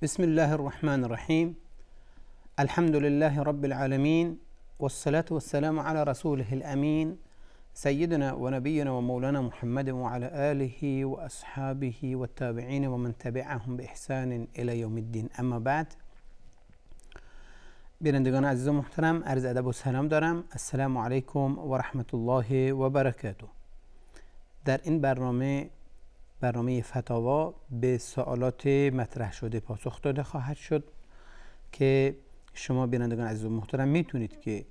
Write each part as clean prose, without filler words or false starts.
بسم الله الرحمن الرحيم. الحمد لله رب العالمين، والصلاة والسلام على رسوله الأمين سيدنا ونبينا ومولانا محمد وعلى آله وأصحابه والتابعين ومن تبعهم بإحسان إلى يوم الدين. اما بعد، بینندگان عزیز و محترم، عرض ادب و سلام دارم. السلام علیکم و رحمت الله و برکاته. در این برنامه فتاوا به سوالات مطرح شده پاسخ داده خواهد شد که شما بینندگان عزیز و محترم میتونید که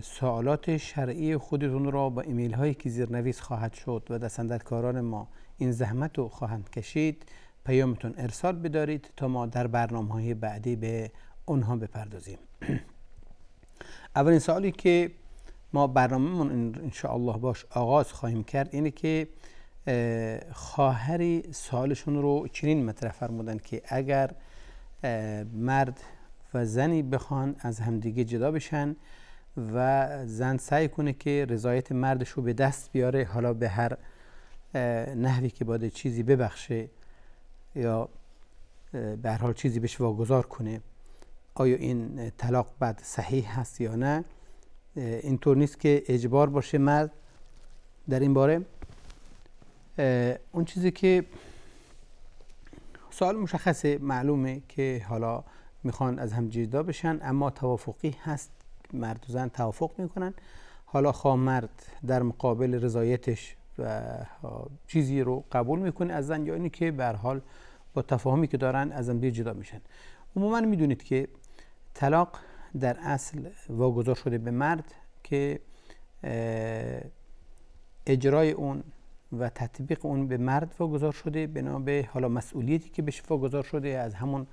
سوالات شرعی خودتون را با ایمیل هایی که زیرنویس خواهد شد و دستاندرکاران ما این زحمت رو خواهند کشید پیامتون ارسال بدارید تا ما در برنامه های بعدی به اونها بپردازیم. اولین سوالی که ما برنامه‌مون انشاءالله باش آغاز خواهیم کرد اینه که خواهری سوالشون رو چنین مطرح فرمودن که اگر مرد و زنی بخوان از همدیگه جدا بشن و زن سعی کنه که رضایت مردش رو به دست بیاره، حالا به هر نحوی که باید چیزی ببخشه یا به هر حال چیزی بهش واگذار کنه، آیا این طلاق بعد صحیح هست یا نه؟ اینطور نیست که اجبار باشه مرد در این باره. اون چیزی که سوال مشخصه، معلومه که حالا میخوان از هم جدا بشن اما توافقی هست، مرد و زن توافق میکنن، حالا خواه مرد در مقابل رضایتش و چیزی رو قبول میکنه از زن یا اینی که به هر حال با تفاهمی که دارن از هم جدا میشن. عموما میدونید که طلاق در اصل واگذار شده به مرد که اجرای اون و تطبیق اون به مرد واگذار شده بنا به حالا مسئولیتی که بهش واگذار شده از همون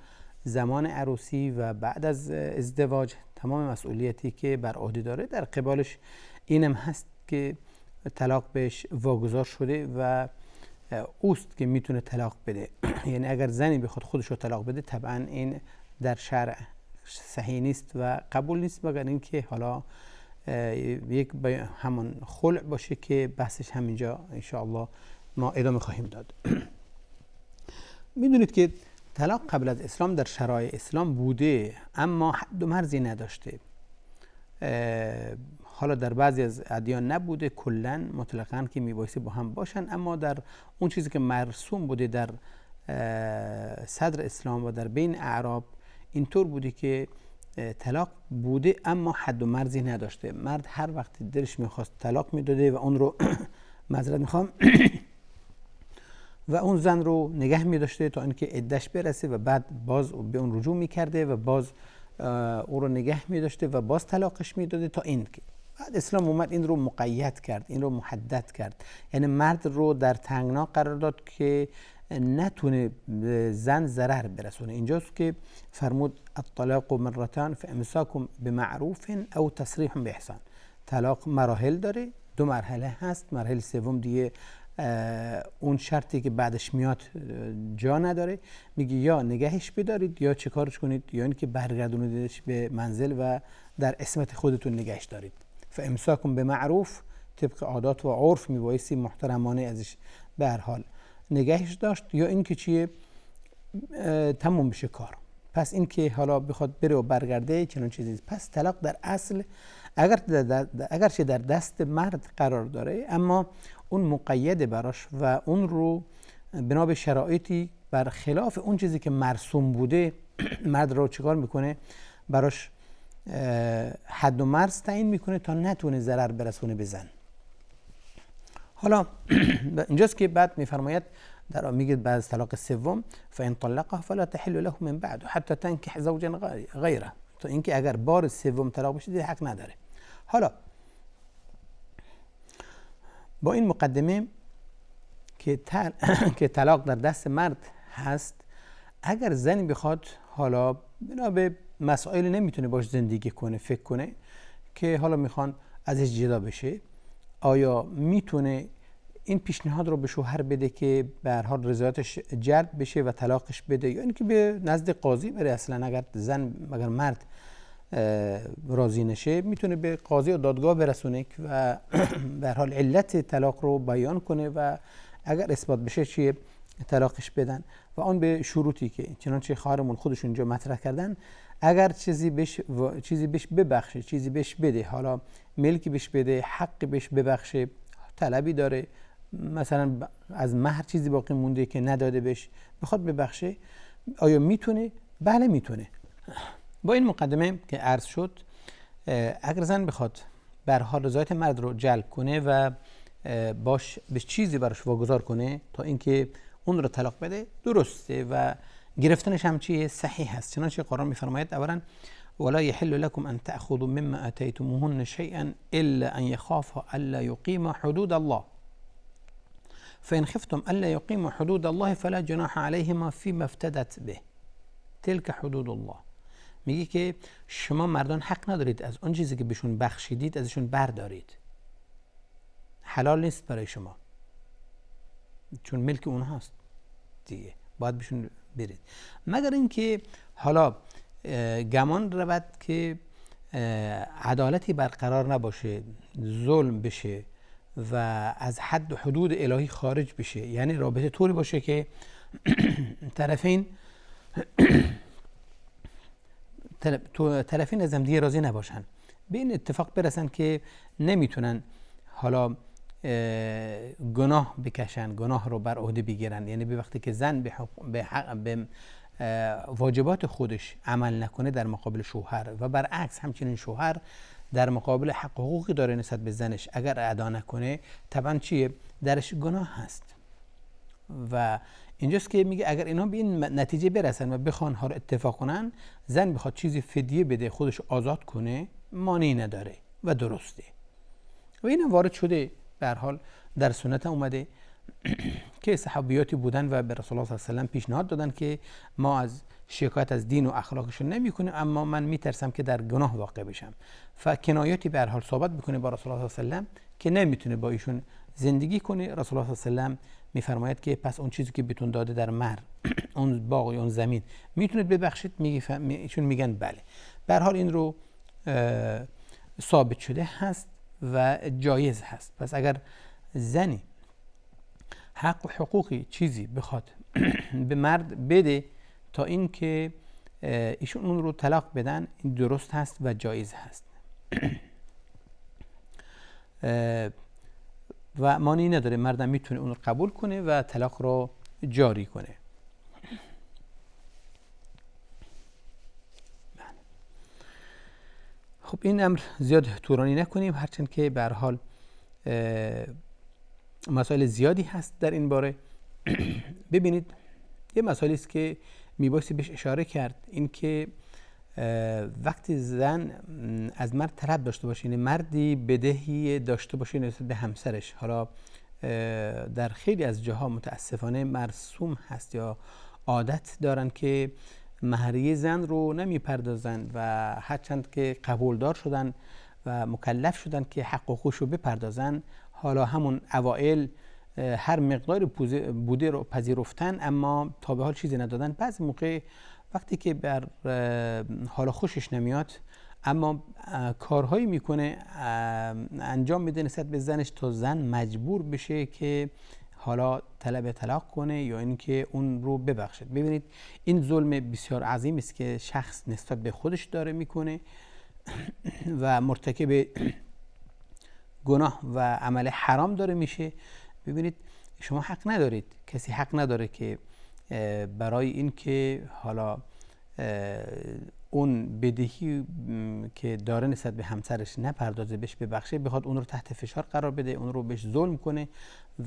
زمان عروسی و بعد از ازدواج، تمام مسئولیتی که بر عهده داره. در قبالش اینم هست که طلاق بهش واگذار شده و اوست که میتونه طلاق بده. یعنی اگر زنی بخواد خودش رو طلاق بده طبعا این در شرع صحیح نیست و قبول نیست، مگر اینکه حالا یک همون خلع باشه که بحثش همینجا انشاءالله ما ادامه خواهیم داد. میدونید که طلاق قبل از اسلام در شرایع اسلام بوده اما حد و مرزی نداشته. حالا در بعضی از ادیان نبوده کلا مطلقاً که میبایستی با هم باشن، اما در اون چیزی که مرسوم بوده در صدر اسلام و در بین اعراب اینطور بوده که طلاق بوده اما حد و مرزی نداشته. مرد هر وقت دلش میخواست طلاق میداده و اون رو معذرت میخوام و اون زن رو نگه میداشته تا اینکه عدتش برسه و بعد باز به اون رجوع میکرده و باز او رو نگه میداشته و باز طلاقش میداده تا اینکه بعد اسلام اومد این رو مقید کرد، این رو محدد کرد. یعنی مرد رو در تنگنا قرار داد که نتونه زن ضرر برسونه. اینجاست که فرمود الطلاق مرتان فامساکم بمعروف او تسریح باحسان. طلاق مراحل داره، دو مرحله هست. مرحله سوم دیگه اون شرطی که بعدش میاد جا نداره، میگه یا نگهش بدارید یا چه کارش کنید، یا اینکه برگردونیدش به منزل و در عصمت خودتون نگهش دارید. فامساکم بمعروف، طبق عادات و عرف میبایستی محترمانه ازش به هر حال نگهش داشت، یا اینکه چیه تموم بشه کار. پس اینکه حالا بخواد بره و برگرده چنان چیزی. پس طلاق در اصل اگرچه در دست مرد قرار داره اما اون مقید براش و اون رو بنا به شرایطی بر خلاف اون چیزی که مرسوم بوده مرد رو چیکار میکنه؟ براش حد و مرز تعیین میکنه تا نتونه ضرر برسونه به زن. حالا اینجاست که بعد میفرماید میگه بعد از طلاق سوم فان طلقها فلا تحل له من بعد حتی تنکح زوجا غیره، تا اینکه اگر بار سوم طلاق بشه دیگه حق نداره. حالا با این مقدمه که طلاق در دست مرد هست، اگر زنی بخواد حالا بنا به مسائل نمیتونه باش زندگی کنه، فکر کنه که حالا میخوان ازش جدا بشه، آیا میتونه این پیشنهاد رو به شوهر بده که به هر حال رضایتش جلب بشه و طلاقش بده، یا اینکه به نزد قاضی بره؟ اصلا اگر مرد راضی نشه میتونه به قاضی و دادگاه برسونه و به هر حال علت طلاق رو بیان کنه و اگر اثبات بشه چیه طلاقش بدن. و اون به شروطی که چنانچه خواهرمون خودشون اینجا مطرح کردن، اگر چیزی بهش ببخشه، چیزی بهش بده، حالا ملکی بهش بده، حقی بهش ببخشه، طلبی داره، مثلا از مهر چیزی باقی مونده که نداده بهش، بخواد ببخشه، آیا میتونه؟ بله میتونه. با این مقدمه که عرض شد، اگر زن بخواد به هر حال رضایت مرد رو جلب کنه و باش به چیزی براش واگذار کنه تا اینکه اون رو طلاق بده، درسته و گرفتنش هم چیه؟ صحیح هست. چنانچه قرآن میفرماید اولا ولا يحل لكم ان تأخذوا مما آتيتموهن شيئا الا ان يخافا الا يقيما حدود الله فإن خفتم الا يقيما حدود الله فلا جناح عليهما فيما افتدت به تلك حدود الله. میگه که شما مردان حق ندارید از اون چیزی که بهشون بخشیدید ازشون بردارید، حلال نیست برای شما، چون ملک اونهاست دیگه، باید بهشون برید، مگر اینکه حالا گمان رود که عدالتی برقرار نباشه، ظلم بشه و از حد و حدود الهی خارج بشه، یعنی رابطه طوری باشه که طرفین از هم دیگه راضی نباشن، به این اتفاق برسن که نمیتونن حالا گناه بکشن، گناه رو بر عهده بگیرن. یعنی به وقتی که زن به واجبات خودش عمل نکنه در مقابل شوهر و برعکس همچنین شوهر در مقابل حق و حقوقی داره نسبت به زنش، اگر ادا نکنه طبعا چیه؟ درش گناه هست. و اینجاست که میگه اگر اینا به این نتیجه برسن و بخوان ها رو اتفاق کنن، زن بخواد چیزی فدیه بده خودش آزاد کنه، مانعی نداره و درسته. و این وارد شده به هر حال در سنت اومده که صحابیاتی بودن و به رسول الله صلی الله علیه و آله پیشنهاد دادن که ما از شکایت از دین و اخلاقشون نمیکنیم، اما من میترسم که در گناه واقع بشم. فکنایاتی به هر حال صحبت بکنه با رسول الله صلی الله علیه و آله که نمیتونه با ایشون زندگی کنه. رسول الله صلی الله علیه و آله میفرماید که پس اون چیزی که بهتون داده در مهر، اون باغ اون زمین، میتونید ببخشید؟ ایشون میگن بله. به هر حال این رو ثابت شده هست و جایز هست. پس اگر زنی حق و حقوقی چیزی بخواد به مرد بده تا این که ایشون اون رو طلاق بدن، این درست هست و جایز هست و مانعی نداره، مردم میتونه اون رو قبول کنه و طلاق رو جاری کنه. خب این امر زیاد طولانی نکنیم، هرچند که به هر حال مسائل زیادی هست در این باره. ببینید یه مسائلی است که میبایستی بهش اشاره کرد، این که وقتی زن از مرد طلب داشته باشه، یعنی مردی بدهی داشته باشه نسبت به همسرش، حالا در خیلی از جاها متاسفانه مرسوم هست یا عادت دارن که مهریه زن رو نمیپردازن و هرچند که قبولدار شدن و مکلف شدن که حق و حقوقش رو بپردازن، حالا همون اوائل هر مقدار بوده رو پذیرفتن اما تا به حال چیزی ندادن. بعضی موقع وقتی که بر حالا خوشش نمیاد اما کارهایی میکنه، انجام میده نسبت به زنش تا زن مجبور بشه که حالا طلب طلاق کنه یا اینکه اون رو ببخشد. ببینید این ظلم بسیار عظیم است که شخص نسبت به خودش داره میکنه و مرتکب گناه و عمل حرام داره میشه. ببینید شما حق ندارید، کسی حق نداره که برای این که حالا اون بدهی که داره نسبت به همسرش نپردازه، بهش ببخشه، بخواد اون رو تحت فشار قرار بده، اون رو بهش ظلم کنه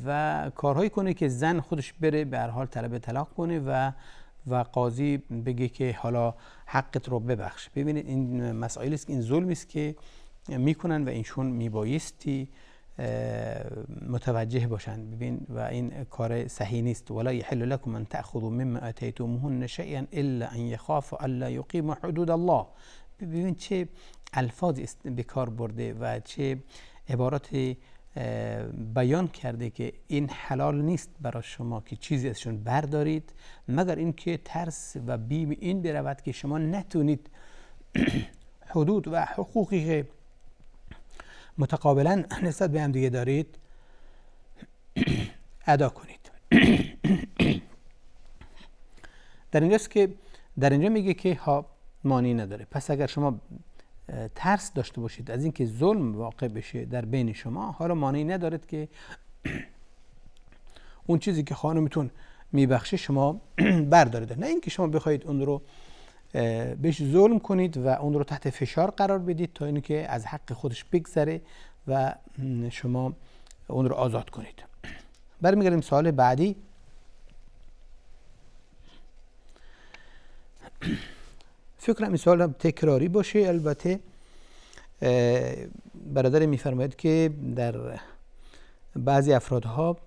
و کارهایی کنه که زن خودش بره به هر حال طلب طلاق کنه و قاضی بگه که حالا حقت رو ببخش. ببینید این مسائلی است که این ظلمی است که میکنن و اینشون میبایستی متوجه باشن. ببین و این کار صحیح نیست. ولا يحل لكم ان تأخذوا مما آتيتموهن شيئا الا ان يخافوا الا يقيموا حدود الله. ببین چه الفاظی به کار برده و چه عبارات بیان کرده که این حلال نیست برای شما که چیزی ازشون بردارید مگر اینکه ترس و بیم این برود که شما نتونید حدود و حقوقی که متقابلا نسبت به هم دیگه دارید ادا کنید. در اینجاست که در اینجا میگه که ها مانی نداره. پس اگر شما ترس داشته باشید از اینکه ظلم واقع بشه در بین شما، حالا مانی ندارد که اون چیزی که خانمتون میبخشه شما بردارید، نه اینکه شما بخواید اون رو بهش ظلم کنید و اون رو تحت فشار قرار بدید تا اینکه از حق خودش بگذره و شما اون رو آزاد کنید. برمیگردیم سوال بعدی. فکر کنم این سوال تکراری باشه. البته برادر میفرماید که در بعضی افرادها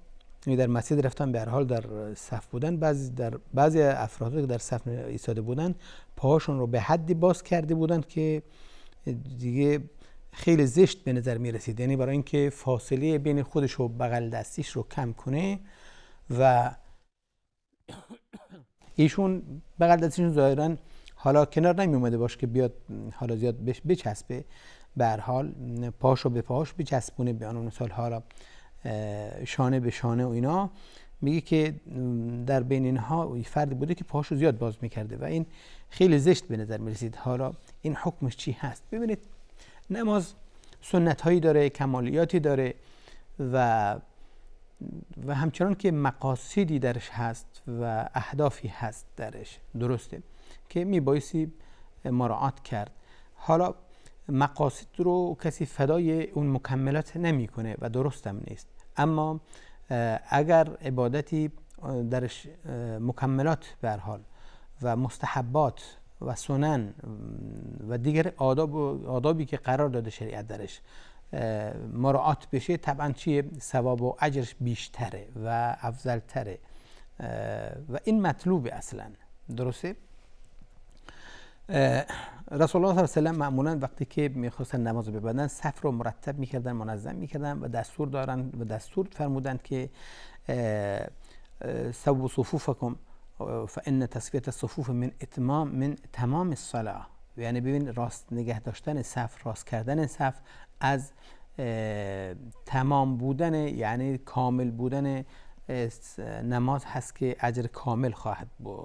در مسجد رفتن به هر حال در صف بودن، بعضی افراد که در صف ایستاده بودن پاهاشون رو به حدی باز کرده بودن که دیگه خیلی زشت به نظر می رسید، یعنی برای اینکه فاصله بین خودش و بغل دستیش رو کم کنه و ایشون بغل دستیشون ظاهرا حالا کنار نمی اومده باشه که بیاد حالا زیاد بهش بچسبه، به هر حال پاشو به پاش بچسبونه، به عنوان مثال حالا شانه به شانه و اینا. میگه که در بین اینها فردی بوده که پاشو زیاد باز میکرده و این خیلی زشت به نظر میرسید. حالا این حکمش چی هست؟ ببینید نماز سنت هایی داره، کمالیاتی داره و همچنان که مقاصدی درش هست و اهدافی هست درش، درسته که میبایستی مراعات کرد. حالا مقاصد رو کسی فدای اون مکملات نمیکنه و درست هم نیست، اما اگر عبادتی درش مکملات به هر حال و مستحبات و سنن و دیگر آدابی که قرار داده شریعت درش مراعات بشه، طبعا چیه؟ ثواب و اجرش بیشتره و افضلتره و این مطلوبه اصلا، درسته؟ رسول الله صلی الله علیه و سلم معمولا وقتی که میخواستن نماز ببندن صف رو مرتب میکردن، منظم میکردن و دستور فرمودند که سووا صفوفکم فان تسویة الصفوف من تمام الصلاة، یعنی ببین راست نگه داشتن صف، راست کردن صف از تمام بودن، یعنی کامل بودن نماز هست که اجر کامل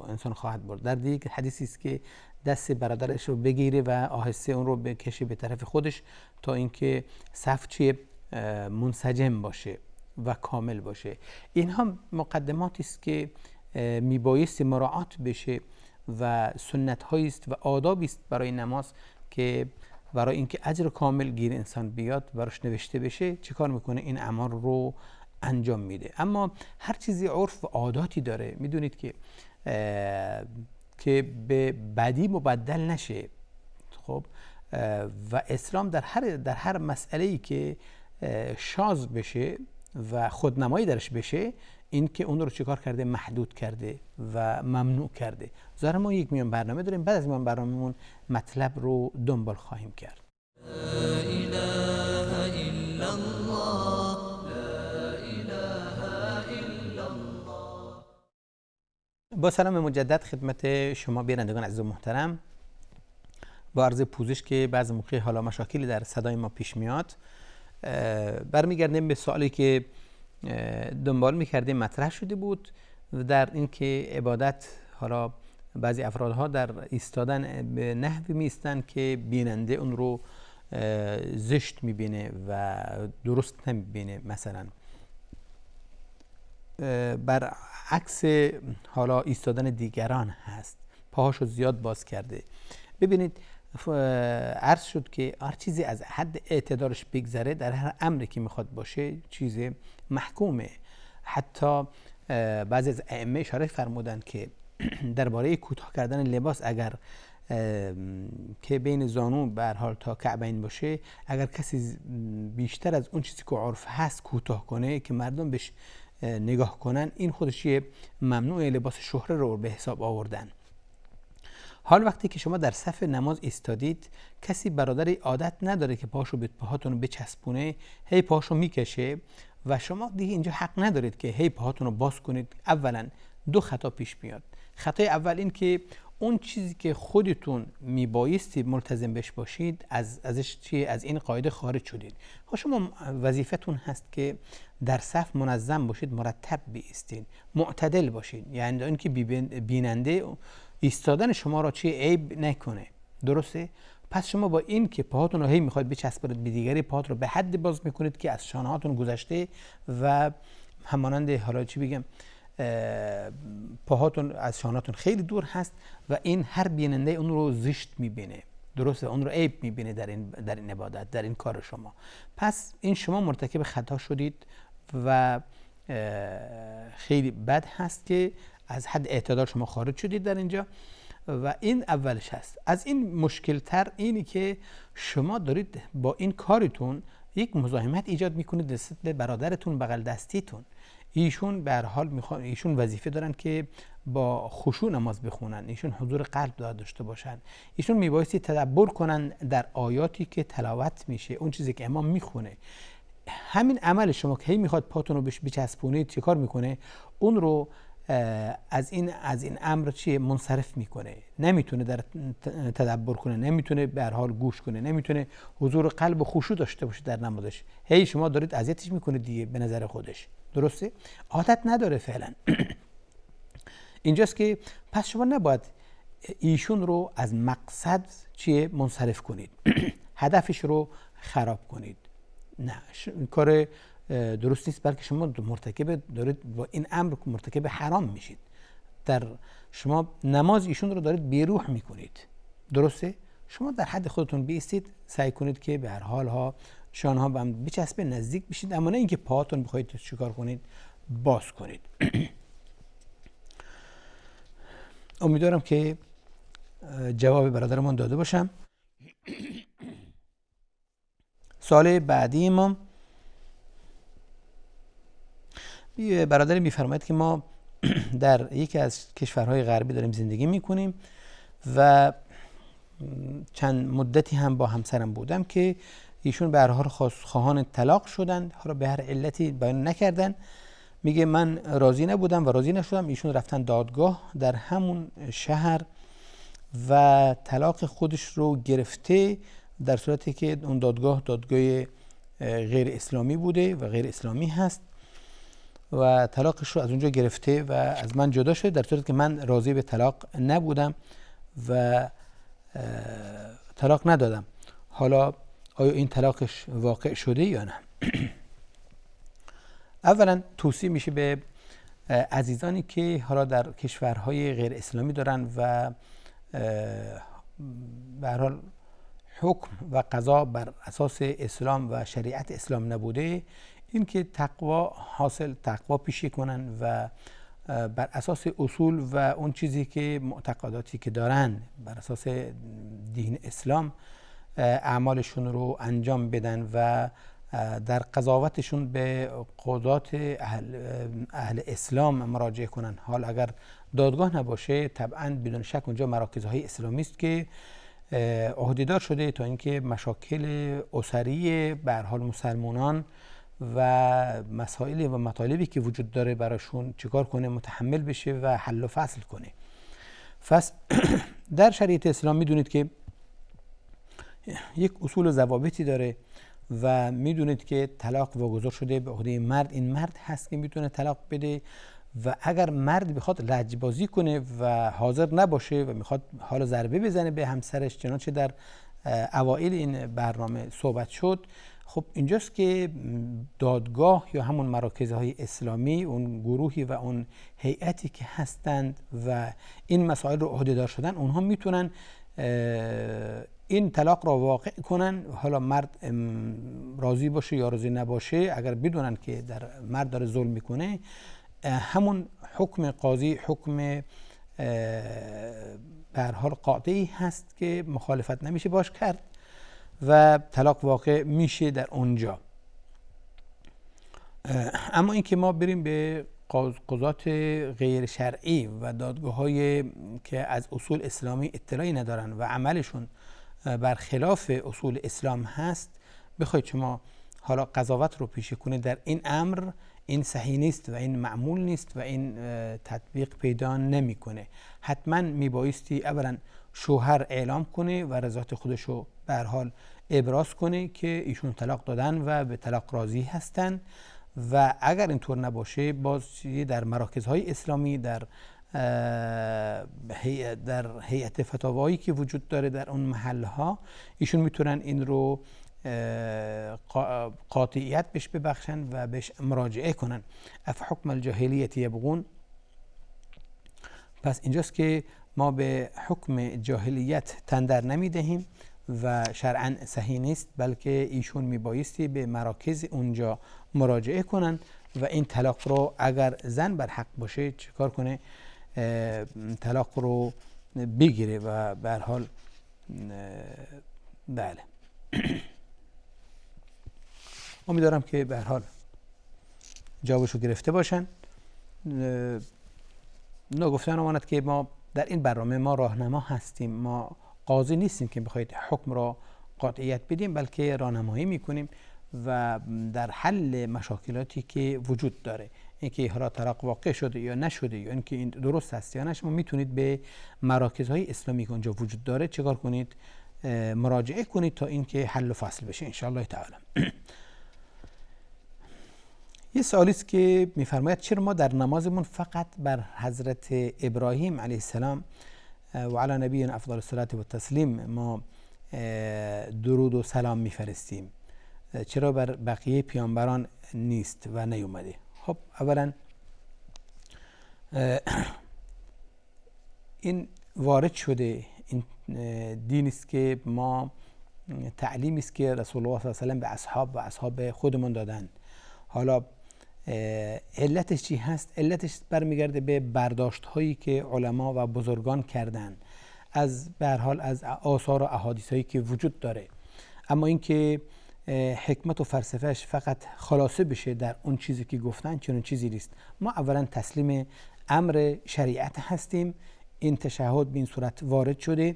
انسان خواهد برد. در دیگه حدیثی است که دست برادرش رو بگیره و آهسته اون رو بکشه به طرف خودش تا اینکه صف چیه؟ منسجم باشه و کامل باشه. اینها مقدماتی است که میبایستی مراعات بشه و سنت هایی است و آدابی است برای نماز که برای اینکه اجر کامل گیر انسان بیاد براش نوشته بشه چه کار میکنه؟ این اعمال رو انجام میده. اما هر چیزی عرف و عاداتی داره، میدونید که به بدی مبدل نشه. خب و اسلام در هر مسئله‌ای که شاذ بشه و خودنمایی درش بشه، این که اون رو چیکار کرده؟ محدود کرده و ممنوع کرده. ظاهرا ما یک میان برنامه داریم، بعد از میان برنامه‌مون مطلب رو دنبال خواهیم کرد. با سلام مجدد خدمت شما بینندگان عزیز و محترم. با عرض پوزش که بعضی موقع حالا مشاکلی در صدای ما پیش میاد، برمیگردیم به سوالی که دنبال میکردیم مطرح شده بود در این که عبادت، حالا بعضی افرادها در ایستادن به نحوی میستن که بیننده اون رو زشت میبینه و درست نمیبینه. مثلا برعکس حالا ایستادن دیگران هست، پاهاشو زیاد باز کرده. ببینید عرض شد که هر چیزی از حد اعتدالش بگذره در هر امری که میخواد باشه چیز محکومه. حتی بعضی از ائمه اشاره فرمودن که درباره کوتاه کردن لباس، اگر که بین زانو به هر حال تا کعبین باشه، اگر کسی بیشتر از اون چیزی که عرف هست کوتاه کنه که مردم بهش نگاه کنن، این خودش ممنوع، لباس شهره رو به حساب آوردن. حال وقتی که شما در صف نماز ایستادید، کسی برادری عادت نداره که پاهاشو به پاهاتون بچسبونه، هی پاهاشو میکشه و شما دیگه اینجا حق ندارید که هی پاهاتون رو باز کنید. اولا دو خطا پیش میاد. خطای اول این که اون چیزی که خودتون میبایستی ملتزم بش باشید ازش چیه؟ از این قاعده خارج شدید. خب شما وظیفتون هست که در صف منظم باشید، مرتب بایستید، معتدل باشید، یعنی اینکه بیننده ایستادن شما را چیه؟ عیب نکنه. درسته؟ پس شما با این که پاهاتون رو هی میخواید بچسبونید به دیگری، پاهات رو به حد باز میکنید که از شانه هاتون گذشته و همانند حالا چی بگم، پاهاتون از شانهاتون خیلی دور هست و این هر بیننده اون رو زشت میبینه. درسته؟ اون رو عیب میبینه در این عبادت، در این کار شما. پس این شما مرتکب خطا شدید و خیلی بد هست که از حد اعتدال شما خارج شدید در اینجا و این اولش هست. از این مشکل تر اینی که شما دارید با این کارتون یک مزاحمت ایجاد میکنید نسبت به برادرتون بغل دستیتون. ایشون به هر حال ایشون وظیفه دارن که با خشوع نماز بخونن، ایشون حضور قلب داشته باشن، ایشون میبایستی تدبر کنن در آیاتی که تلاوت میشه، اون چیزی که امام میخونه. همین عمل شما که هی میخواد پاتون رو بچسبونید چه کار میکنه؟ اون رو از این امر چیه؟ منصرف میکنه. نمیتونه در تدبر کنه، نمیتونه به هر حال گوش کنه، نمیتونه حضور قلب و خشوع داشته باشه در نمازش. هی شما دارید اذیتش میکنید دیگه به نظر خودش. درسته؟ عادت نداره فعلا. اینجاست که پس شما نباید ایشون رو از مقصد چیه؟ منصرف کنید. هدفش رو خراب کنید. نه، کار درست نیست، بلکه شما دارید با این امر مرتکب حرام میشید. در شما نماز ایشون رو دارید بیروح میکنید. درسته؟ شما در حد خودتون بیستید، سعی کنید که به هر حال ها شانها به هم بچسبه، نزدیک بشید، اما نه اینکه پاهاتون بخواید چیکار کنید؟ باز کنید. امیدوارم که جواب برادرمون داده باشم. سوال بعدی ما برادر میفرماید که ما در یکی از کشورهای غربی داریم زندگی میکنیم و چند مدتی هم با همسرم بودم که ایشون به هر حال خواهان طلاق شدن، حالا به هر علتی بیان نکردن. میگه من راضی نبودم و راضی نشدم، ایشون رفتن دادگاه در همون شهر و طلاق خودش رو گرفته، در صورتی که اون دادگاه غیر اسلامی بوده و غیر اسلامی هست و طلاقش رو از اونجا گرفته و از من جدا شده، در صورتی که من راضی به طلاق نبودم و طلاق ندادم. حالا آیا این طلاقش واقع شده یا نه؟ اولا توصیه میشه به عزیزانی که حالا در کشورهای غیر اسلامی دارن و به هر حال حکم و قضا بر اساس اسلام و شریعت اسلام نبوده، این که تقوا پیشه کنن و بر اساس اصول و اون چیزی که معتقداتی که دارن بر اساس دین اسلام اعمالشون رو انجام بدن و در قضاوتشون به قضات اهل اسلام مراجعه کنن. حال اگر دادگاه نباشه طبعا بدون شک اونجا مراکزهای اسلامی است که عهدهدار شده تا اینکه مشاکل اسری به هر حال مسلمانان و مسائل و مطالبی که وجود داره براشون چیکار کنه؟ متحمل بشه و حل و فصل کنه. در شریعت اسلام میدونید که یک اصول و ضوابطی داره و میدونید که طلاق واگذار شده به عهده مرد. این مرد هست که میتونه طلاق بده و اگر مرد بخواد لجبازی کنه و حاضر نباشه و میخواد حالا ضربه بزنه به همسرش، چنانچه در اوائل این برنامه صحبت شد، خب اینجاست که دادگاه یا همون مراکزهای اسلامی، اون گروهی و اون هیئتی که هستند و این مسائل رو عهدهدار شدن، اونها میتونن این طلاق را واقع کنن. حالا مرد راضی باشه یا راضی نباشه، اگر بدونن که در مرد داره ظلم میکنه، همون حکم قاضی حکم به هر حال قاطعی هست که مخالفت نمیشه باش کرد و طلاق واقع میشه در اونجا. اما اینکه ما بریم به قضات غیر شرعی و دادگاه‌های که از اصول اسلامی اطلاعی ندارن و عملشون برخلاف اصول اسلام هست، بخواید شما حالا قضاوت رو پیشه کنید در این امر، این صحیح نیست و این معمول نیست و این تطبیق پیدا نمیکنه. حتما میبایستی اولا شوهر اعلام کنه و رضایت خودش رو به هر حال ابراز کنه که ایشون طلاق دادن و به طلاق راضی هستن، و اگر اینطور نباشه باز در مراکزهای اسلامی، در هیئت فتاوایی که وجود داره در اون محلها، ایشون میتونن این رو قاطعیت بهش ببخشن و بهش مراجعه کنن. افحکم الجاهلیت یبغون. پس اینجاست که ما به حکم جاهلیت تن در نمیدهیم و شرعاً صحیح نیست، بلکه ایشون میبایستی به مراکز اونجا مراجعه کنن و این طلاق رو اگر زن بر حق باشه چیکار کنه؟ طلاق رو بگیره و به هر حال بله. امیدوارم که به هر حال جوابشو گرفته باشن. نگفتن امانت که ما در این برنامه ما راهنما هستیم، ما قاضی نیستیم که بخواید حکم را قاطعیت بدیم، بلکه راهنمایی میکنیم و در حل مشاکلاتی که وجود داره، اینکه حالا طلاق واقع شده یا نشده یا اینکه این درست هست یا نه، شما میتونید به مراکزهای اسلامی که اونجا وجود داره چیکار کنید؟ مراجعه کنید تا اینکه حل و فصل بشه ان شاء الله تعالی. یه سوالی است که میفرماید چرا ما در نمازمون فقط بر حضرت ابراهیم علیه السلام و علی نبینا افضل الصلاة و التسلیم ما درود و سلام میفرستیم، چرا بر بقیه پیامبران نیست و نیومده؟ خب اولا این وارد شده، این دین است که ما تعلیمی است که رسول الله صلی الله علیه و به اصحاب خودمون دادن. حالا علتش چی هست؟ علتش برمیگرده به برداشت هایی که علما و بزرگان کردن از به هر حال از آثار و احادیث هایی که وجود داره، اما اینکه حکمت و فلسفهش فقط خلاصه بشه در اون چیزی که گفتن چنین چیزی نیست. ما اولا تسلیم امر شریعت هستیم، این تشهد به این صورت وارد شده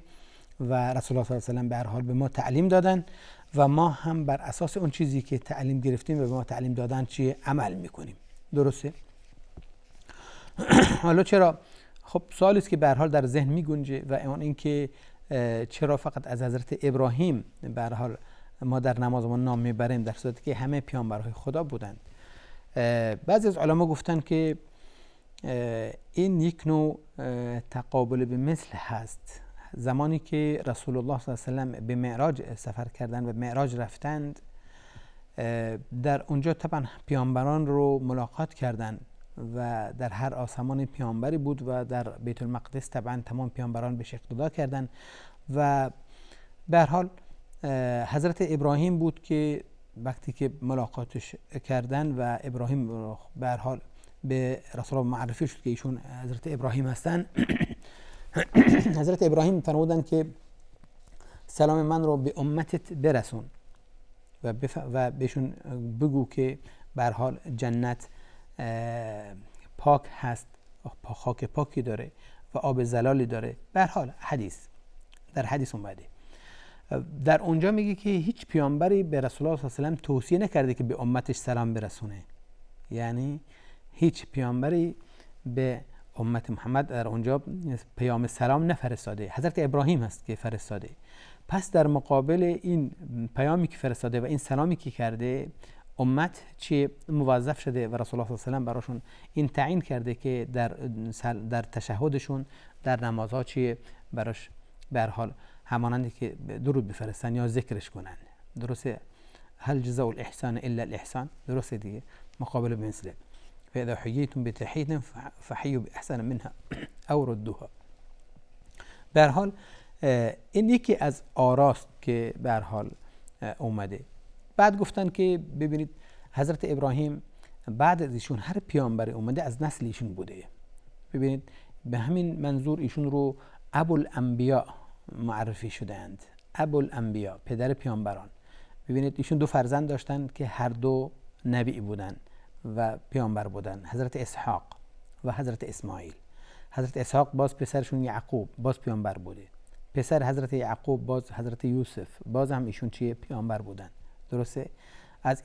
و رسول الله صلی الله علیه و به هر حال به ما تعلیم دادن و ما هم بر اساس اون چیزی که تعلیم گرفتیم و به ما تعلیم دادن چی عمل میکنیم. درسته؟ حالا چرا؟ خب سوالی است که به هر حال در ذهن میگنجه و اون اینکه چرا فقط از حضرت ابراهیم به هر حال ما در نمازمون نام میبریم در صورتی که همه پیامبرهای خدا بودند. بعضی از علما گفتن که این یک نوع تقابل به مثل هست. زمانی که رسول الله صلی الله علیه و سلم به معراج سفر کردند و معراج رفتند، در اونجا طبعا پیامبران رو ملاقات کردند و در هر آسمان پیامبری بود و در بیت المقدس طبعا تمام پیامبران بهش اقتدا کردند و به هر حال حضرت ابراهیم بود که وقتی که ملاقاتش کردن و ابراهیم به هر حال به رسول الله معرفی شد که ایشون حضرت ابراهیم هستن، حضرت ابراهیم فرمودن که سلام من رو به امتت برسون و بهشون بگو که به هر حال جنت پاک هست، خاک پاکی داره و آب زلالی داره. به هر حال در حدیث اومده. در اونجا میگه که هیچ پیامبری به رسول الله صلی الله علیه و سلم توصیه نکرده که به امتش سلام برسونه، یعنی هیچ پیامبری به امت محمد در اونجا پیام سلام نفرستاده، حضرت ابراهیم هست که فرستاده. پس در مقابل این پیامی که فرستاده و این سلامی که کرده، امت چی موظف شده و رسول الله صلی الله علیه و سلم براشون این تعیین کرده که در تشهدشون در نمازها چی براش به هر حال همانندی که درود بفرستن یا ذکرش کنن. درسته؟ هل جزاء الاحسان الا الاحسان؟ درسته دیگه، مقابل به مثله. فاذا حييتم بتحیه فحیوا باحسن منها او ردوها. به هر حال این یکی از آراست که به هر حال اومده. بعد گفتن که ببینید حضرت ابراهیم بعد از ایشون هر پیامبری اومده از نسل ایشون بوده. ببینید به همین منظور ایشون رو ابوالانبیاء معرفی شدند. ابوالانبیاء، پدر پیامبران. ببینید ایشون دو فرزند داشتن که هر دو نبی بودن و پیامبر بودن، حضرت اسحاق و حضرت اسماعیل. حضرت اسحاق باز پسرشون یعقوب باز پیامبر بوده، پسر حضرت یعقوب باز حضرت یوسف باز هم ایشون پیامبر بودن. درسته؟ از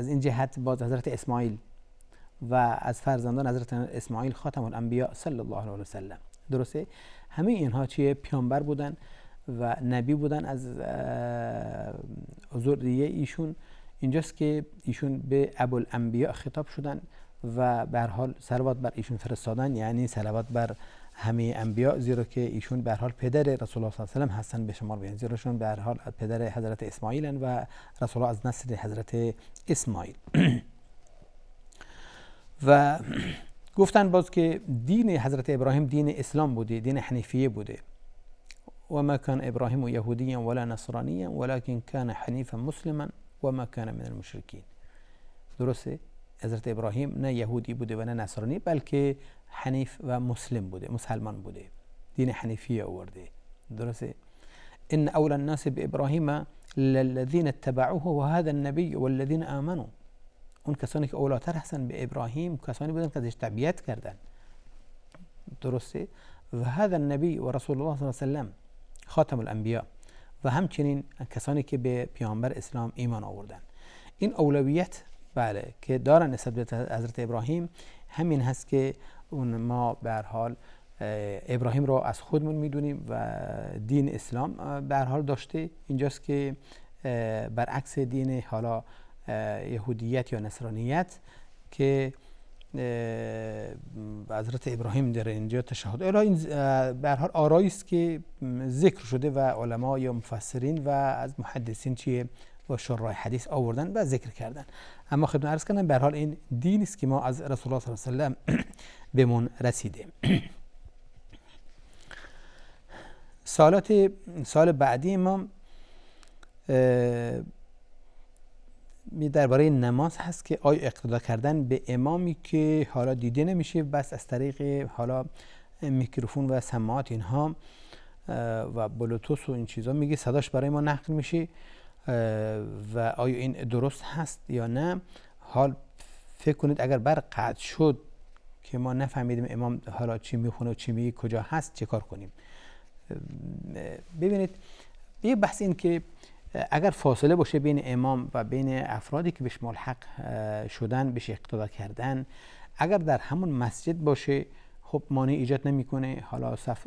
این جهت باز حضرت اسماعیل و از فرزندان حضرت اسماعیل خاتم الانبیا صلی الله علیه و سلم. درسته؟ همه اینها چیه؟ پیامبر بودن و نبی بودن از ذریه ایشون. اینجاست که ایشون به ابوالانبیا خطاب شدن و به هر حال صلوات بر ایشون فرستادن، یعنی صلوات بر همه انبیا، زیرا که ایشون به هر حال پدر رسول الله صلی الله علیه و سلم هستن به شمار میان، زیرا شون به هر حال پدر حضرت اسماعیل و رسول الله از نسل حضرت اسماعیل. و گفتن باز که دین حضرت ابراهیم دین اسلام بوده، دین حنیفیه بوده. و ما کان ابراهیم یهودیا ولا نصرانیا ولکن کان حنیفا مسلما و ما کان من المشرکین. درسته؟ حضرت ابراهیم نه یهودی بوده و نه نصرانی، بلکه حنیف و مسلم بوده، مسلمان بوده، دین حنیفی آورده. درسته؟ ان اول الناس بابراهیم للذین اتبعوه و هذا النبی والذین آمنوا. اون کسانی که اولاتر هستن به ابراهیم کسانی بودن که ازش تبعیت کردن. درسته؟ و هذا النبی و رسول الله صلی الله علیه و سلم خاتم الانبیا، و همچنین کسانی که به پیامبر اسلام ایمان آوردن. این اولویت بله که دارن نسبت به حضرت ابراهیم همین هست که ما به هر حال ابراهیم را از خودمون میدونیم و دین اسلام به هر حال داشته. اینجاست که برعکس دین حالا یهودیت یا نصرانیت که حضرت ابراهیم در اینجا تشهد این به هر حال آرایی است که ذکر شده و علما یا مفسرین و از محدثین چیه و شراح حدیث آوردن و ذکر کردن. اما خدمت عرض کردم به هر حال این دین است که ما از رسول الله صلی الله علیه و سلم بهمون رسیده. سال بعدی ما درباره نماز هست که آیا اقتدا کردن به امامی که حالا دیده نمیشه بس از طریق حالا میکروفون و سماعات اینها و بلوتوث و این چیزا میگه صداش برای ما نقل میشه و آیا این درست هست یا نه؟ حال فکر کنید اگر برق قطع شد که ما نفهمیدیم امام حالا چی میخونه و چی میگه کجا هست چه کار کنیم؟ ببینید یه بحث این که اگر فاصله باشه بین امام و بین افرادی که بهش ملحق شدن بهش اقتدا کردن، اگر در همون مسجد باشه خب مانع ایجاد نمیکنه، حالا صف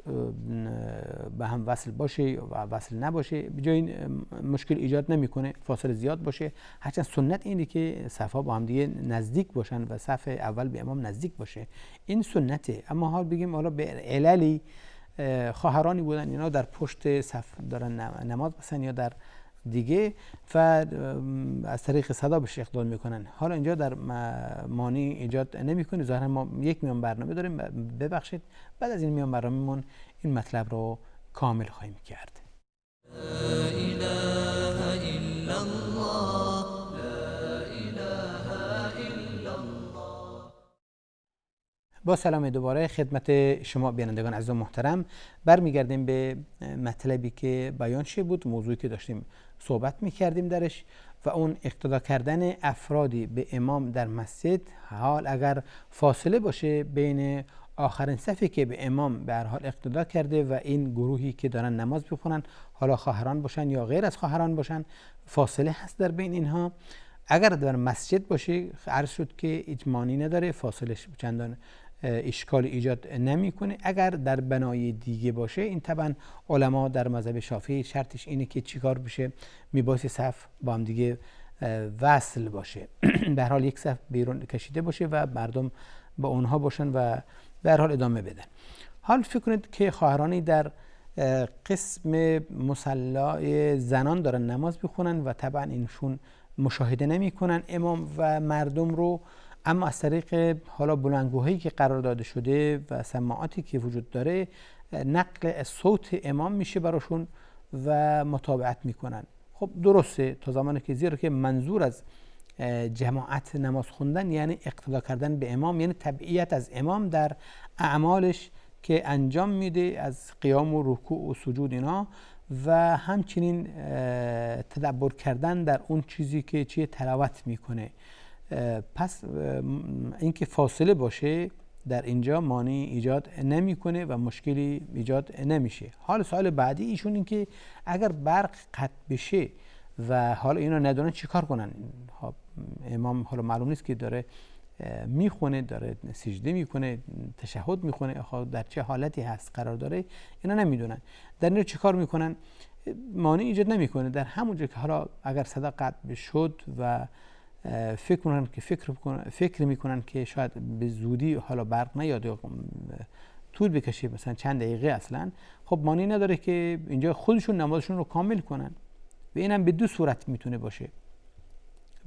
به هم وصل باشه و وصل نباشه به جای مشکل ایجاد نمیکنه، فاصله زیاد باشه. هرچند سنت اینه که صفها با هم دیگه نزدیک باشن و صف اول به امام نزدیک باشه، این سنته. اما حال بگیم حالا به عللی خواهرانی بودن اینا در پشت صف دارن نماز بسن یا در دیگه و از طریق صدا بهش اقدام میکنن، حالا اینجا در مانع ایجاد نمیکنه. ظاهرا ما یک میان برنامه داریم، ببخشید بعد از این میان برنامه‌مون این مطلب رو کامل خواهیم کرد. لا اله الا الله لا اله الا الله. با سلام دوباره خدمت شما بینندگان عزیز و محترم، برمیگردیم به مطلبی که بیان شده بود، موضوعی که داشتیم صحبت میکردیم درش و اون اقتدا کردن افرادی به امام در مسجد. حال اگر فاصله باشه بین آخرین صفی که به امام به هر حال اقتدا کرده و این گروهی که دارن نماز بخونن، حالا خواهران باشن یا غیر از خواهران باشن، فاصله هست در بین اینها. اگر در مسجد باشه عرض شد که اجمانی نداره، فاصله چندان اشکال ایجاد نمیکنه. اگر در بنای دیگه باشه این طبعا علما در مذهب شافعی شرطش اینه که چیکار بشه، میبایستی صف با هم دیگه وصل باشه، به هر حال یک صف بیرون کشیده باشه و مردم با اونها باشن و به هر حال ادامه بدن. حال فکر کنید که خواهرانی در قسم مصلی زنان دارن نماز بخونن و طبعا اینشون مشاهده نمیکنن امام و مردم رو، اما از طریق حالا بلندگوهایی که قرار داده شده و سماعاتی که وجود داره نقل صوت امام میشه براشون و متابعت میکنن. خب درسته تا زمانی که زیرا که منظور از جماعت نماز خوندن یعنی اقتدا کردن به امام، یعنی تبعیت از امام در اعمالش که انجام میده از قیام و رکوع و سجود اینا، و همچنین تدبر کردن در اون چیزی که چیه تلاوت میکنه. پس اینکه فاصله باشه در اینجا مانع ایجاد نمیکنه و مشکلی ایجاد نمیشه. حال سوال بعدی ایشون این که اگر برق قطع بشه و حالا اینا ندونن چیکار کنن؟ امام حالا معلوم نیست که داره میخونه، داره سجده میکنه، تشهد میخونه، در چه حالتی هست قرار داره، اینا نمیدونن. در اینو چیکار میکنن؟ مانع ایجاد نمیکنه. در همونجا که حالا اگر صدا قطع شد و فکر میکنن که شاید به زودی حالا برق نیاد یا طول بکشه، مثلا چند دقیقه اصلا، خب مانعی نداره که اینجا خودشون نمازشون رو کامل کنن. و اینم به دو صورت میتونه باشه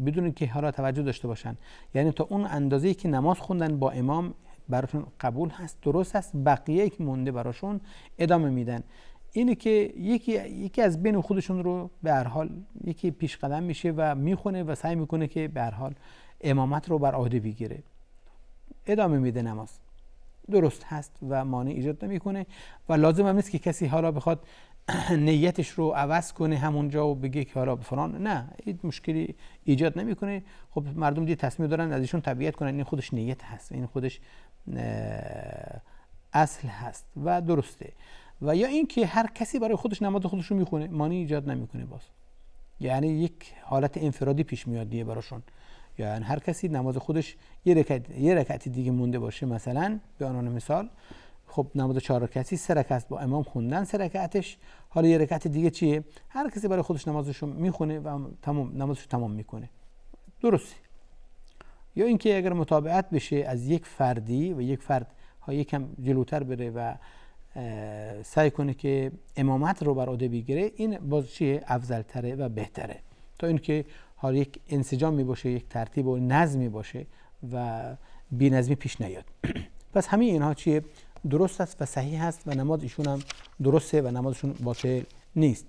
بدون که حالا توجه داشته باشن. یعنی تا اون اندازه‌ای که نماز خوندن با امام براشون قبول هست، درست هست، بقیه که مونده براشون ادامه میدن. اینه که یکی از بین خودشون رو به هر حال یکی پیش قدم میشه و میخونه و سعی میکنه که به هر حال امامت رو بر عهده بگیره، ادامه میده. نماز درست هست و مانع ایجاد نمیکنه و لازم هم نیست که کسی حالا بخواد نیتش رو عوض کنه همونجا و بگه که حالا فلان، نه، این مشکلی ایجاد نمیکنه. خب مردم دیگه تصمیم دارن از ایشون تبعیت کنن، این خودش نیت هست، این خودش اصل هست و درسته. و یا این که هر کسی برای خودش نماز خودش رو میخونه، مانع ایجاد نمیکنه باز. یعنی یک حالت انفرادی پیش میاد دیگه براشون، یعنی هر کسی نماز خودش یه رکعت دیگه مونده باشه، مثلا به عنوان مثال، خب نماز 4 رکعتی 3 رکعت با امام خوندن، 3 رکعتش حالا یه رکعت دیگه چیه، هر کسی برای خودش نمازش رو میخونه و نمازش رو تمام میکنه، درسته. یا اینکه اگر متابعت بشه از یک فردی و یک فرد ها یکم جلوتر بره و سعی کنه که امامت رو بر عهده بگیره، این باز چیه، افضل تره و بهتره تا اینکه حالا یک انسجامی باشه، یک ترتیب و نظمی باشه و بی‌نظمی پیش نیاد. پس همه اینها چیه، درست است و صحیح است و نماز ایشون هم درسته و نمازشون باطل نیست.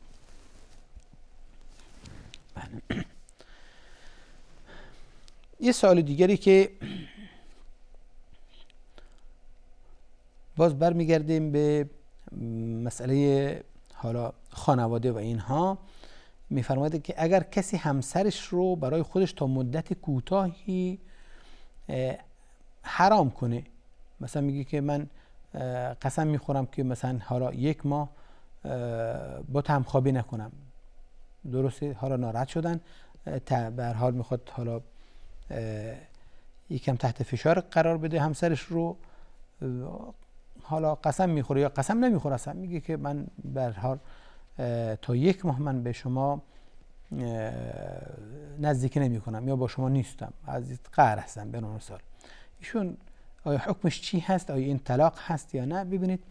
یه سوال دیگری که باز برمیگردیم به مسئله حالا خانواده و اینها، میفرماید که اگر کسی همسرش رو برای خودش تا مدت کوتاهی حرام کنه، مثلا میگه که من قسم میخورم که مثلا حالا 1 ماه با تو همخوابی نکنم، درسته، حالا ناراحت شدن، به هر حال میخواد حالا یکم تحت فشار قرار بده همسرش رو، حالا قسم میخوره یا قسم نمیخوره، اصلا میگه که من به هر حال تا 1 ماه من به شما نزدیکی نمی کنم یا با شما نیستم، از قهر هستم به نوع مثال. ایشون آیا حکمش چی هست؟ آیا این طلاق هست یا نه؟ ببینید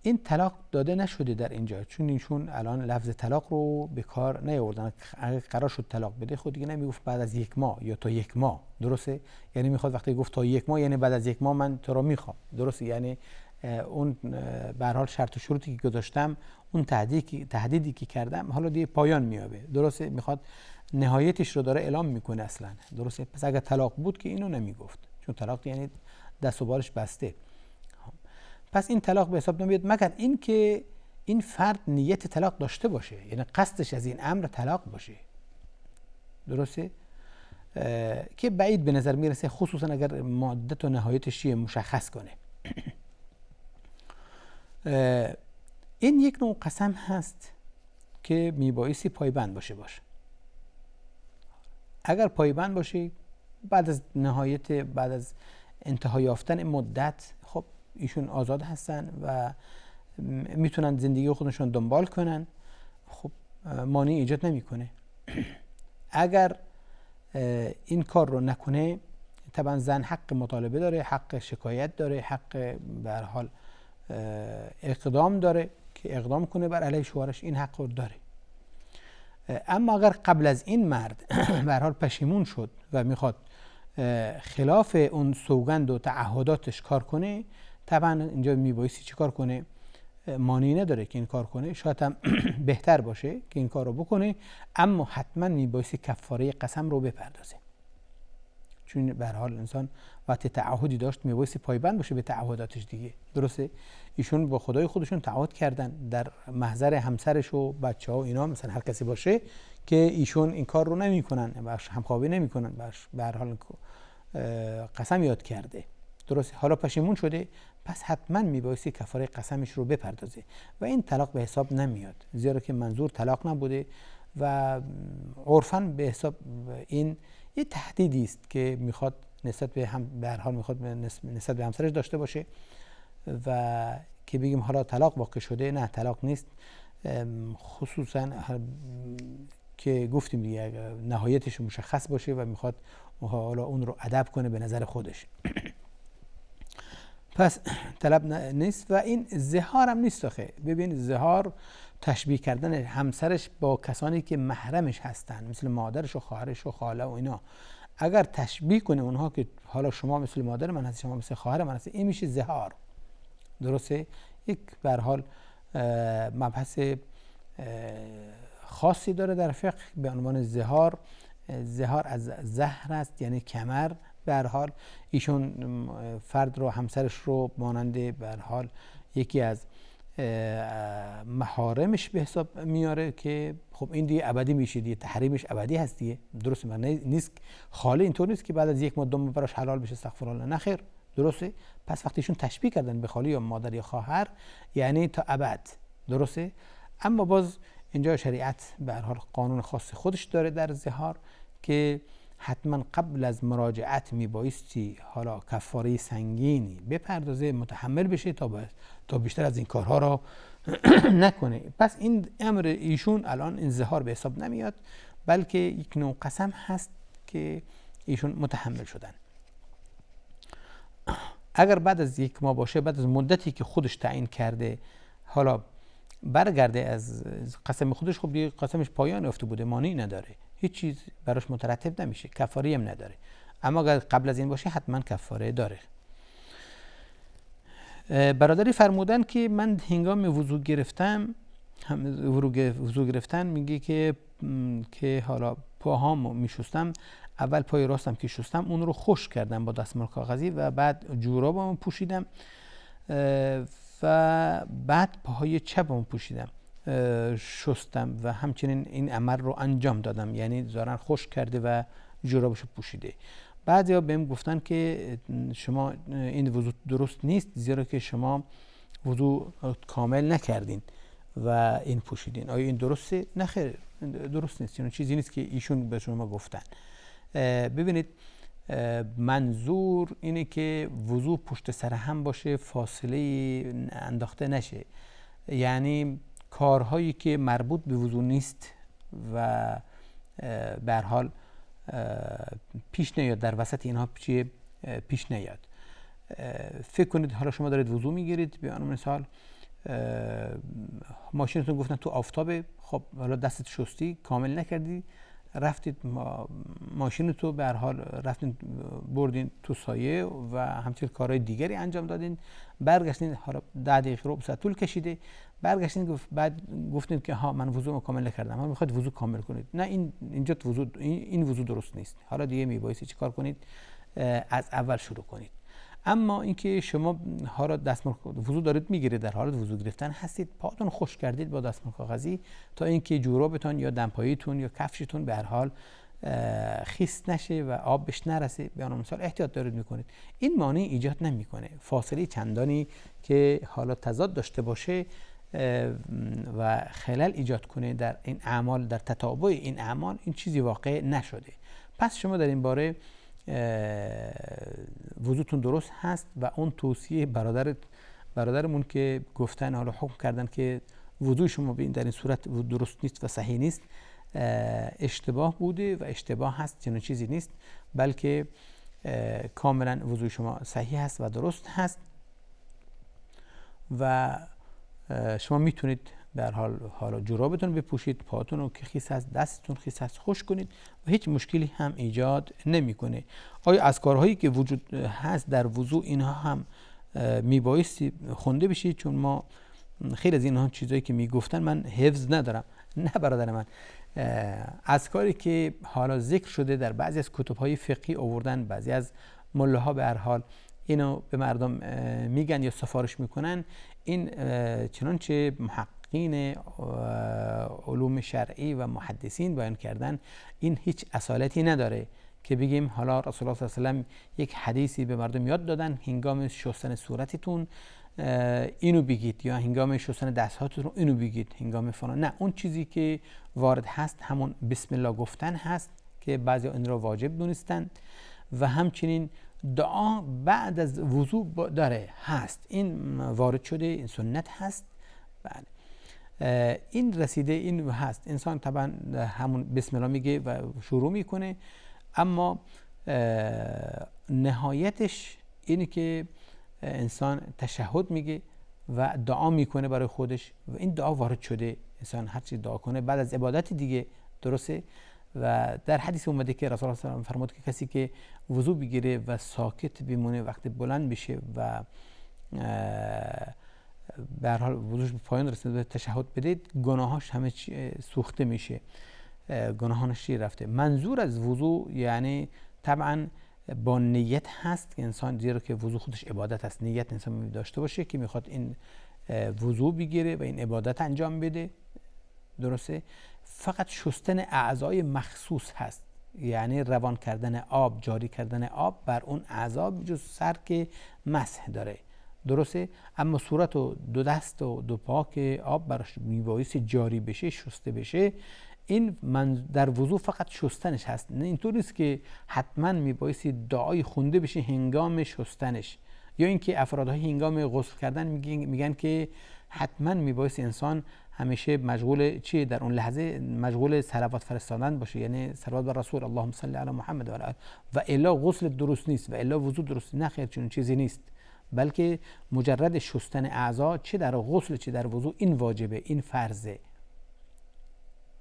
این طلاق داده نشده در اینجا، چون ایشون الان لفظ طلاق رو به کار نیاوردن. اگه قرار شد طلاق بده خود دیگه نمیگفت بعد از 1 ماه یا تا 1 ماه، درسته؟ یعنی میخواد وقتی گفت تا 1 ماه یعنی بعد از 1 ماه من تو رو میخوام، درسته؟ یعنی اون به هر حال شرط و شروطی که گذاشتم، اون تهدیدی که کردم حالا دیگه پایان میابه، درسته؟ میخواد نهایتش رو داره اعلام میکنه اصلا، درسته؟ پس اگه طلاق بود که اینو نمیگفت، چون طلاق یعنی دست و بالش بسته. پس این طلاق به حساب نمیاد مگر این که این فرد نیت طلاق داشته باشه، یعنی قصدش از این امر طلاق باشه، درسته؟ که بعید به نظر میرسه، خصوصا اگر مدت و نهایتش مشخص کنه. این یک نوع قسم هست که میبایستی پایبند باشه. اگر پایبند باشه بعد از انتهای یافتن مدت، خب ایشون آزاد هستن و میتونن زندگی خودشون دنبال کنن، خب مانعی ایجاد نمیکنه. اگر این کار رو نکنه، طبعا زن حق مطالبه داره، حق شکایت داره، حق به هر حال اقدام داره که اقدام کنه بر علیه شوهرش، این حق رو داره. اما اگر قبل از این مرد به هر حال پشیمون شد و میخواد خلاف اون سوگند و تعهداتش کار کنه، طبعا اینجا میبایستی چی کار کنه؟ مانعی نداره که این کار کنه، شاید هم بهتر باشه که این کار رو بکنه، اما حتما میبایستی کفاره قسم رو بپردازه، چون به هر حال انسان وقتی تعهدی داشت میبایستی پایبند باشه به تعهداتش دیگه، درسته؟ ایشون با خدای خودشون تعهد کردن در محضر همسرش و بچه‌ها و اینا، مثلا هر کسی باشه، که ایشون این کار رو نمیکنن، باش همخوابی نمیکنن، باش به هر حال قسم یاد کرده، درسته؟ حالا پشیمون شده، پس حتما میبایستی کفاره قسمش رو بپردازه و این طلاق به حساب نمیاد، زیرا که منظور طلاق نبوده و عرفاً به حساب این یه تهدیدی است که میخواد نسبت به هر حال میخواد نسبت به همسرش داشته باشه و که بگیم حالا طلاق واقع شده، نه طلاق نیست، خصوصا که گفتیم دیگه نهایتش مشخص باشه و میخواد حالا اون رو ادب کنه به نظر خودش. پس طلب نیست و این زهار هم نیست. آخه ببین زهار تشبیه کردن همسرش با کسانی که محرمش هستن، مثل مادرش و خواهرش و خاله و اینا، اگر تشبیه کنه اونها که حالا شما مثل مادر من هستی، شما مثل خواهر من هستی، این میشه زهار. درسته؟ یک به هر حال مبحث خاصی داره در فقه به عنوان زهار. زهار از زهر است، یعنی کمر. به هر حال ایشون فرد رو، همسرش رو مانند به هر حال یکی از محارمش به حساب میاره که خب این دیگه ابدی میشه، دیگه تحریمش ابدی هست دیگه. درسته؟ من نیست خاله اینطور نیست که بعد از یک ماه دوم براش حلال بشه، استغفر الله، نه خیر. درسته؟ پس وقتی ایشون تشبیه کردن به خاله یا مادر یا خواهر یعنی تا ابد. درسته؟ اما باز اینجا شریعت به هر حال قانون خاص خودش داره در زهار که حتما قبل از مراجعت میبایستی حالا کفاره سنگینی بپردازه، متحمل بشه تا بیشتر از این کارها را نکنه. پس این امر ایشون الان این زهار به حساب نمیاد، بلکه یک نوع قسم هست که ایشون متحمل شدن. اگر بعد از یک ماه باشه، بعد از مدتی که خودش تعیین کرده، حالا برگرده از قسم خودش، خب دیگه قسمش پایان یافته بوده، مانعی نداره، هیچ چیز براش مترتب نمیشه، کفاره هم نداره. اما اگر قبل از این باشه حتما کفاره داره. برادری فرمودن که من هنگام وضو گرفتن میگه که حالا پاهامو میشستم، اول پای راستم که شستم اون رو خشک کردم با دستمال کاغذی و بعد جورابمو پوشیدم و بعد پاهای چپمو پوشیدم شستم و همچنین این عمل رو انجام دادم، یعنی ظاهرا خشک کرده و جورابشو پوشیده. بعضیا بهم گفتن که شما این وضو درست نیست، زیرا که شما وضو کامل نکردین و این پوشیدین. آیا این درسته؟ نه خیر، درست نیست. یعنی چیزی نیست که ایشون به شما گفتن. ببینید، منظور اینه که وضو پشت سر هم باشه، فاصله انداخته نشه، یعنی کارهایی که مربوط به وضو نیست و به هر حال پیش نیاد، در وسط اینها پیش نیاد. فکر کنید حالا شما دارید وضو میگیرید، به عنوان مثال ماشینتون گفتن تو آفتابه، خب حالا دستت شستی، کامل نکردی، رفتید ماشین تو به هر حال رفتین بردین تو سایه و همچنین کارهای دیگری انجام دادین، برگشتین، حالا 10 دقیقه ربع ساعت طول کشیده، برگشتین بعد گفتین که ها من وضو کامل نکردم، ما میخواید وضو کامل کنید. نه، اینجا این وضو درست نیست. حالا دیگه میبایستی چیکار کنید؟ از اول شروع کنید. اما اینکه شما حالا دستمال وضو دارید میگیرید، در حالت وضو گرفتن هستید، پاتون خشک کردید با دستمال کاغذی تا اینکه جورابتون یا دمپاییتون یا کفشتون به هر حال خیس نشه و آب بهش نرسه، به عنوان مثال احتیاط دارید میکنید. این مانع ایجاد نمیکنه. فاصله چندانی که حالا تضاد داشته باشه و خلل ایجاد کنه در این اعمال، در تتابع این اعمال، این چیزی واقع نشده. پس شما در این باره وضوتون درست هست و اون توصیه برادرمون که گفتن، حالا حکم کردن که وضوی شما در این صورت درست نیست و صحیح نیست، اشتباه بوده و اشتباه هست، چنین چیزی نیست، بلکه کاملا وضوی شما صحیح هست و درست هست و شما میتونید در حال جورابتون بپوشید، پاتون رو که خیس هست، دستتون خیس هست خشک کنید و هیچ مشکلی هم ایجاد نمیکنه. آیا از کارهایی که وجود هست در وضو اینها هم میبایستی خونده بشید؟ چون ما خیلی از اینها چیزایی که میگفتن من حفظ ندارم. نه برادر من، از کاری که حالا ذکر شده در بعضی از کتب‌های فقهی آوردن، بعضی از ملاها به هر حال اینو به مردم میگن یا سفارش میکنن، این چنانچه محققین علوم شرعی و محدثین بیان کردن، این هیچ اصالتی نداره که بگیم حالا رسول الله صلی الله علیه و آله یک حدیثی به مردم یاد دادن هنگام شستن صورتتون اینو بگید، یا هنگام شستن دستهاتون اینو بگید، هنگام فلان. نه، اون چیزی که وارد هست همون بسم الله گفتن هست که بعضی این را واجب دونستن، و همچنین دعا بعد از وضو داره هست، این وارد شده، این سنت هست. بله این رسیده، این هست. انسان طبعا همون بسم الله میگه و شروع میکنه، اما نهایتش اینه که انسان تشهد میگه و دعا میکنه برای خودش، و این دعا وارد شده. انسان هر چی دعا کنه بعد از عبادت دیگه درسته. و در حدیث اومده که رسول الله صلی الله علیه و آله فرمود که کسی که وضو بگیره و ساکت بمونه وقتی بلند بشه و به هر حال وضوش به پایان رسیده تشهد بده، گناهاش همه سوخته میشه، گناهانش رفته. منظور از وضو یعنی طبعا با نیت هست که انسان، زیرا که وضو خودش عبادت است، نیت انسان داشته باشه که میخواد این وضو بگیره و این عبادت انجام بده، درسته. فقط شستن اعضای مخصوص هست، یعنی روان کردن آب، جاری کردن آب بر اون اعضا بجز سر که مسح داره، درسته. اما صورت و دو دست و دو پا که آب براش میبایستی جاری بشه، شسته بشه، این من در وضو فقط شستنش هست. نه اینطور نیست که حتما میبایستی دعای خونده بشه هنگام شستنش، یا اینکه افرادهای هنگام غسل کردن میگن که حتما میبایستی انسان همیشه مشغول چیه در اون لحظه، مشغول صلوات فرستادن باشه، یعنی صلوات بر رسول اللهم صل علی محمد و آله، و الا غسل درست نیست و الا وضو درست. نه خیر، چون چیزی نیست، بلکه مجرد شستن اعضا چه در غسل چه در وضو این واجبه، این فرضه،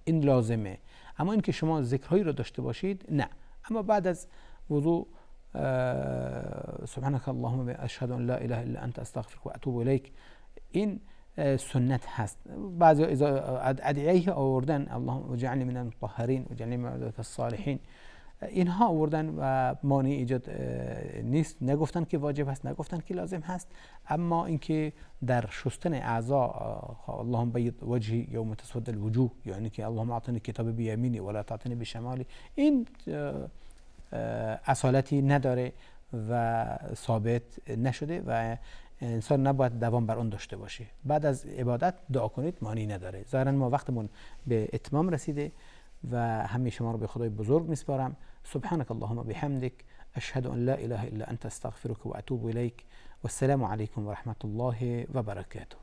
این لازمه. اما اینکه شما ذکرهایی رو داشته باشید نه. اما بعد از وضو سبحانك اللهم اشهد ان لا اله الا انت استغفرك و اتوب الیک، این سنت هست. بعضی ادعیه آوردن اللهم اجعلنی من المطهرین واجعلنی من عبادك الصالحین، اینها آوردن و مانع ایجاد نیست، نگفتن که واجب هست، نگفتن که لازم هست. اما اینکه در شستن اعضا اللهم بید وجهی یوم تسود الوجوه، یعنی که اللهم اعطنی کتاب بیمینی ولا تعطنی بشمالی، این اصالتی نداره و ثابت نشده و انسان نباید دوام بر اون داشته باشه. بعد از عبادت دعا کنید، معنی نداره. ظاهرا ما وقتمون به اتمام رسیده و همه شما رو به خدای بزرگ میسپارم. سبحانك اللهم بحمدك اشهد ان لا اله الا انت استغفرك و اتوب الیک و السلام علیکم و رحمت الله و برکاته.